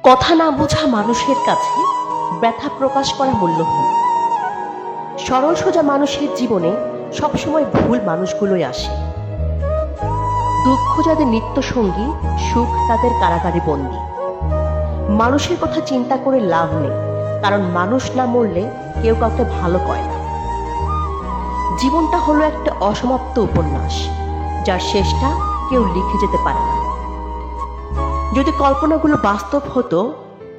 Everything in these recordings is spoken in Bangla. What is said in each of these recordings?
কথা না বোঝা মানুষের কাছে ব্যথা প্রকাশ করা মূল্যহীন। সরল সোজা মানুষের জীবনে সবসময় ভুল মানুষগুলোই আসে। দুঃখ যাদের নিত্য সঙ্গী, সুখ তাদের কারাগারে বন্দী। মানুষের কথা চিন্তা করে লাভ নেই, কারণ মানুষ না মরলে কেউ কাউকে ভালো কয় না। জীবনটা হলো একটা অসমাপ্ত উপন্যাস, যার শেষটা কেউ লিখে যেতে পারে না। যদি কল্পনাগুলো বাস্তব হতো,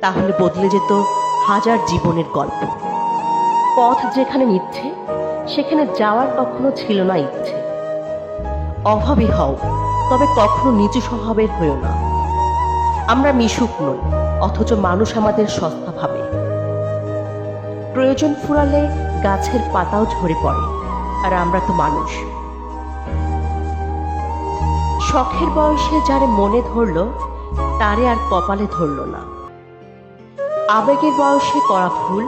তাহলে বদলে যেত হাজার জীবনের গল্প। পথ যেখানে নিচ্ছে, সেখানে যাওয়ার কখনো ছিল না ইচ্ছে। অভাবী হও, তবে কখনো নিচু স্বভাবের হয়েও না। আমরা মিশুক নই, অথচ মানুষ আমাদের সস্তা ভাবে। প্রয়োজন ফুরালে গাছের পাতাও ঝরে পড়ে, আর আমরা তো মানুষ। শখের বয়সে যারে মনে ধরল, তারে আর কপালে ধরল না। আবেগের বয়সে করা ভুল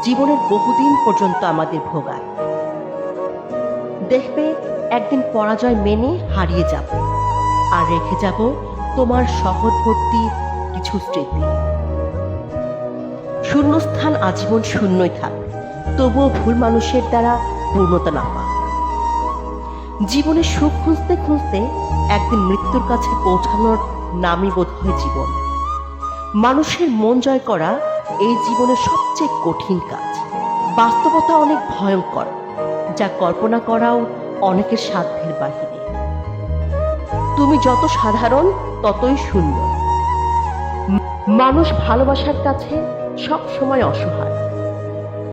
জীবনের বহুদিন পর্যন্ত আমাদের ভোগায়। দেখবে একদিন পরাজয় মেনে হারিয়ে যাব, আর রেখে যাব তোমার শহর ভর্তি কিছু স্মৃতি। শূন্যস্থান আজীবন শূন্যই থাক, তবুও ভুল মানুষের দ্বারা পূর্ণতা না পাক। জীবনে সুখ খুঁজতে খুঁজতে একদিন মৃত্যুর কাছে পৌঁছানোর নামই বোধ হয় জীবন। মানুষের মন জয় করা এই জীবনের সবচেয়ে কঠিন কাজ। বাস্তবতা অনেক ভয়ঙ্কর, যা কল্পনা করাও অনেকের সাধ্যের বাহিরে। তুমি যত সাধারণ, ততই সুন্দর। মানুষ ভালোবাসার কাছে সব সময় অসহায়।